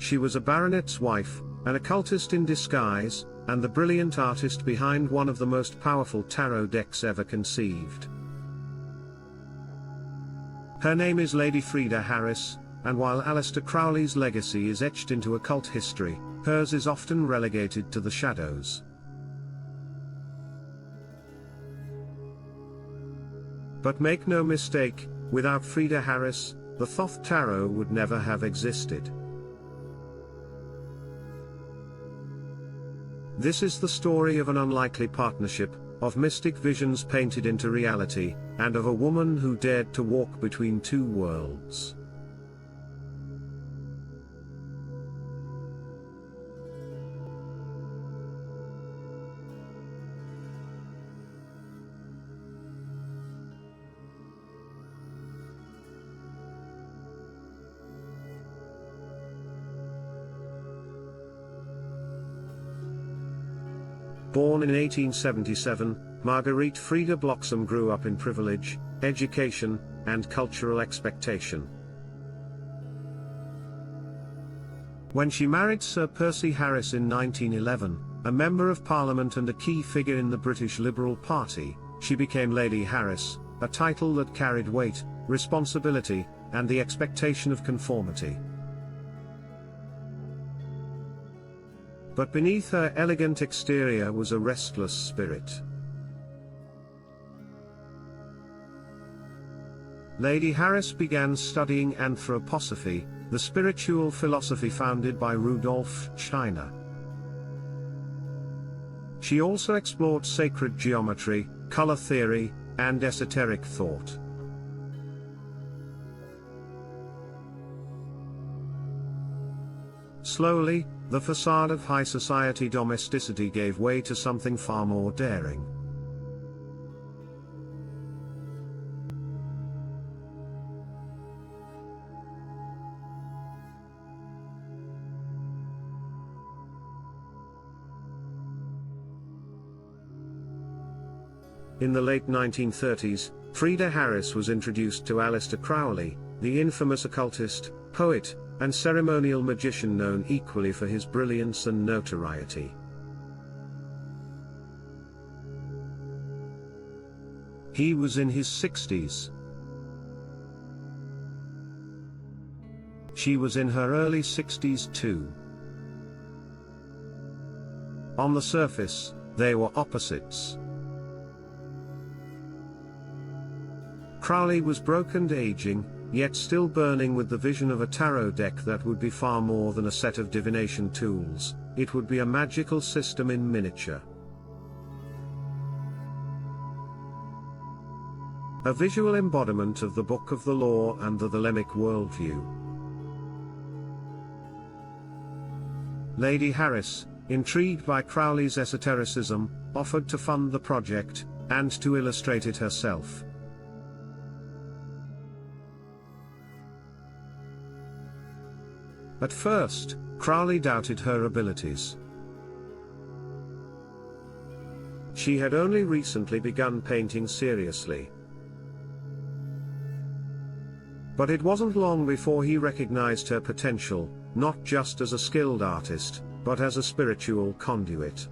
She was a baronet's wife, an occultist in disguise, and the brilliant artist behind one of the most powerful tarot decks ever conceived. Her name is Lady Frieda Harris, and while Aleister Crowley's legacy is etched into occult history, hers is often relegated to the shadows. But make no mistake, without Frieda Harris, the Thoth Tarot would never have existed. This is the story of an unlikely partnership, of mystic visions painted into reality, and of a woman who dared to walk between two worlds. Born in 1877, Marguerite Frieda Bloxam grew up in privilege, education, and cultural expectation. When she married Sir Percy Harris in 1911, a member of Parliament and a key figure in the British Liberal Party, she became Lady Harris, a title that carried weight, responsibility, and the expectation of conformity. But beneath her elegant exterior was a restless spirit. Lady Harris began studying anthroposophy, the spiritual philosophy founded by Rudolf Steiner. She also explored sacred geometry, color theory, and esoteric thought. Slowly, the facade of high society domesticity gave way to something far more daring. In the late 1930s, Frieda Harris was introduced to Aleister Crowley, the infamous occultist, poet, and ceremonial magician known equally for his brilliance and notoriety. He was in his 60s. She was in her early 60s too. On the surface, they were opposites. Crowley was broke and aging, yet still burning with the vision of a tarot deck that would be far more than a set of divination tools. It would be a magical system in miniature. A visual embodiment of the Book of the Law and the Thelemic worldview. Lady Harris, intrigued by Crowley's esotericism, offered to fund the project, and to illustrate it herself. At first, Crowley doubted her abilities. She had only recently begun painting seriously. But it wasn't long before he recognized her potential, not just as a skilled artist, but as a spiritual conduit.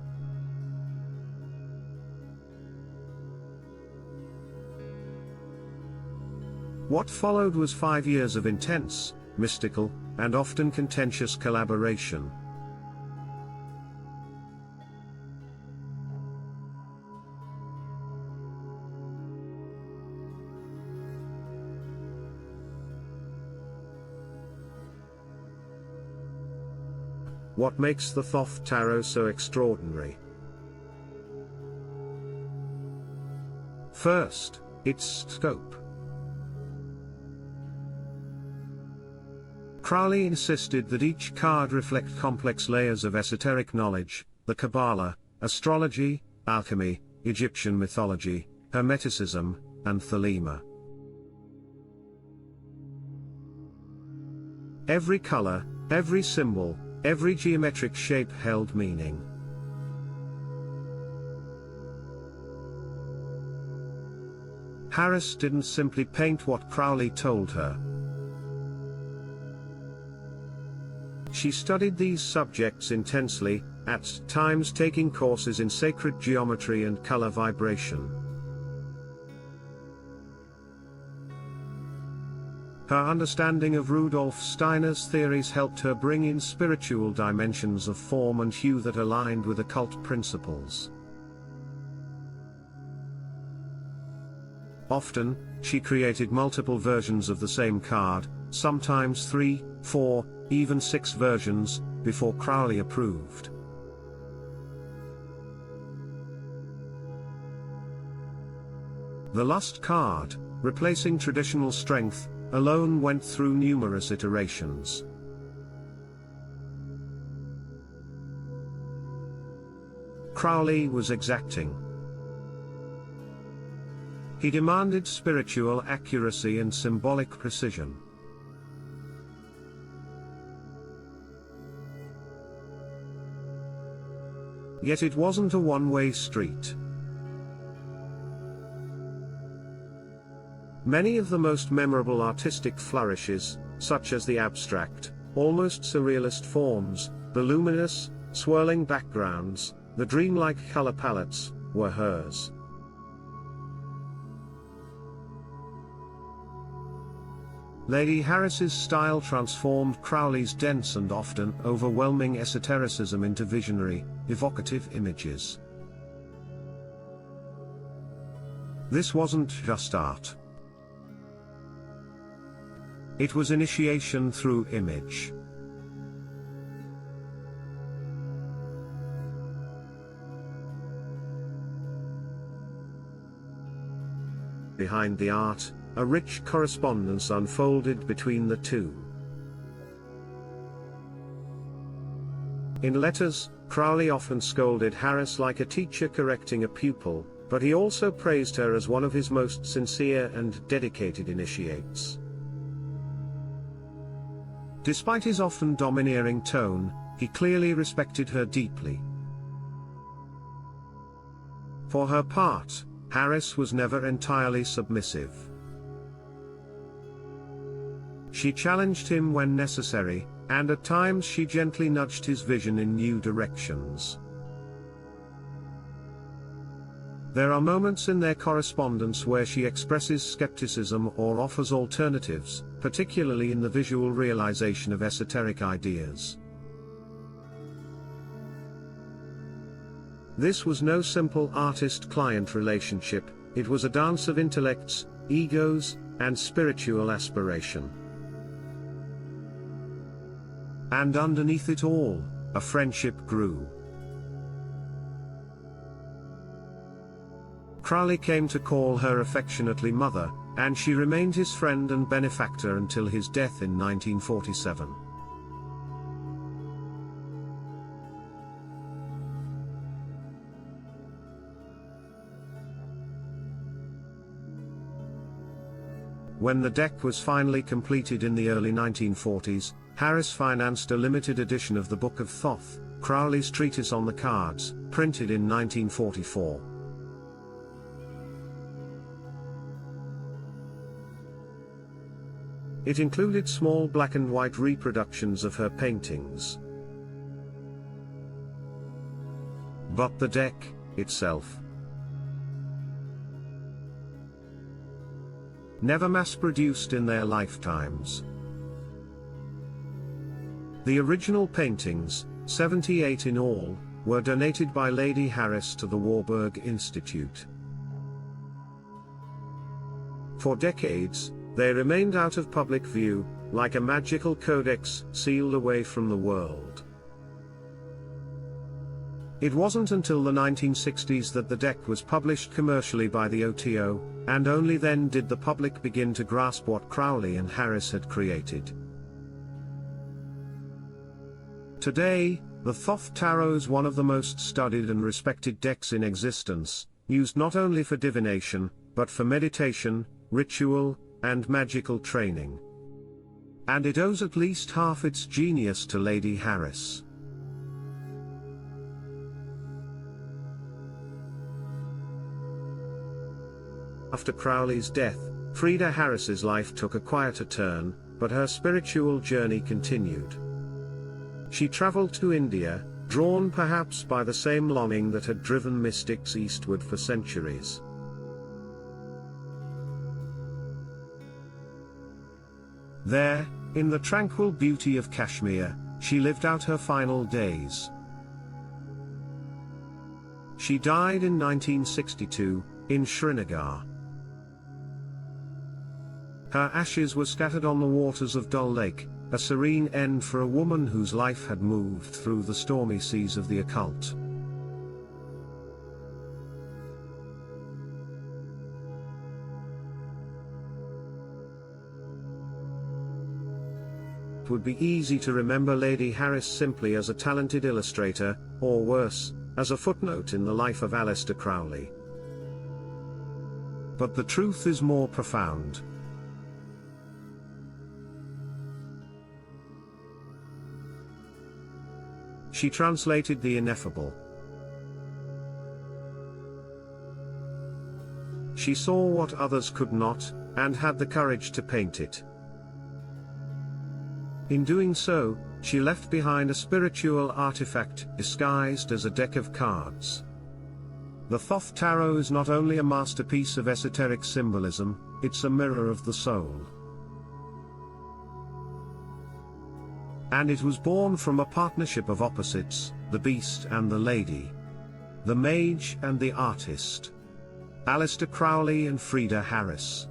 What followed was 5 years of intense, mystical, and often contentious collaboration. What makes the Thoth Tarot so extraordinary? First, its scope. Crowley insisted that each card reflect complex layers of esoteric knowledge: the Kabbalah, astrology, alchemy, Egyptian mythology, Hermeticism, and Thelema. Every color, every symbol, every geometric shape held meaning. Harris didn't simply paint what Crowley told her. She studied these subjects intensely, at times taking courses in sacred geometry and color vibration. Her understanding of Rudolf Steiner's theories helped her bring in spiritual dimensions of form and hue that aligned with occult principles. Often, she created multiple versions of the same card, sometimes 3, 4, even 6 versions, before Crowley approved. The Lust card, replacing traditional strength, alone went through numerous iterations. Crowley was exacting. He demanded spiritual accuracy and symbolic precision. Yet it wasn't a one-way street. Many of the most memorable artistic flourishes, such as the abstract, almost surrealist forms, the luminous, swirling backgrounds, the dreamlike color palettes, were hers. Lady Harris's style transformed Crowley's dense and often overwhelming esotericism into visionary, evocative images. This wasn't just art. It was initiation through image. Behind the art, a rich correspondence unfolded between the two. In letters, Crowley often scolded Harris like a teacher correcting a pupil, but he also praised her as one of his most sincere and dedicated initiates. Despite his often domineering tone, he clearly respected her deeply. For her part, Harris was never entirely submissive. She challenged him when necessary, and at times she gently nudged his vision in new directions. There are moments in their correspondence where she expresses skepticism or offers alternatives, particularly in the visual realization of esoteric ideas. This was no simple artist-client relationship, it was a dance of intellects, egos, and spiritual aspiration. And underneath it all, a friendship grew. Crowley came to call her affectionately mother, and she remained his friend and benefactor until his death in 1947. When the deck was finally completed in the early 1940s, Harris financed a limited edition of the Book of Thoth, Crowley's treatise on the cards, printed in 1944. It included small black and white reproductions of her paintings. But the deck itself, never mass-produced in their lifetimes. The original paintings, 78 in all, were donated by Lady Harris to the Warburg Institute. For decades, they remained out of public view, like a magical codex sealed away from the world. It wasn't until the 1960s that the deck was published commercially by the OTO, and only then did the public begin to grasp what Crowley and Harris had created. Today, the Thoth Tarot is one of the most studied and respected decks in existence, used not only for divination, but for meditation, ritual, and magical training. And it owes at least half its genius to Lady Harris. After Crowley's death, Frieda Harris's life took a quieter turn, but her spiritual journey continued. She traveled to India, drawn perhaps by the same longing that had driven mystics eastward for centuries. There, in the tranquil beauty of Kashmir, she lived out her final days. She died in 1962, in Srinagar. Her ashes were scattered on the waters of Dal Lake, a serene end for a woman whose life had moved through the stormy seas of the occult. It would be easy to remember Lady Harris simply as a talented illustrator, or worse, as a footnote in the life of Aleister Crowley. But the truth is more profound. She translated the ineffable. She saw what others could not, and had the courage to paint it. In doing so, she left behind a spiritual artifact disguised as a deck of cards. The Thoth Tarot is not only a masterpiece of esoteric symbolism, it's a mirror of the soul. And it was born from a partnership of opposites, the beast and the lady. The mage and the artist. Aleister Crowley and Frieda Harris.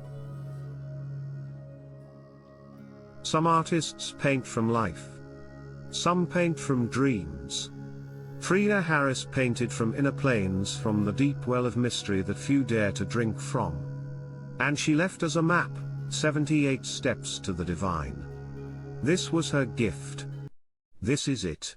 Some artists paint from life. Some paint from dreams. Frieda Harris painted from inner planes, from the deep well of mystery that few dare to drink from. And she left us a map, 78 steps to the divine. This was her gift. This is it.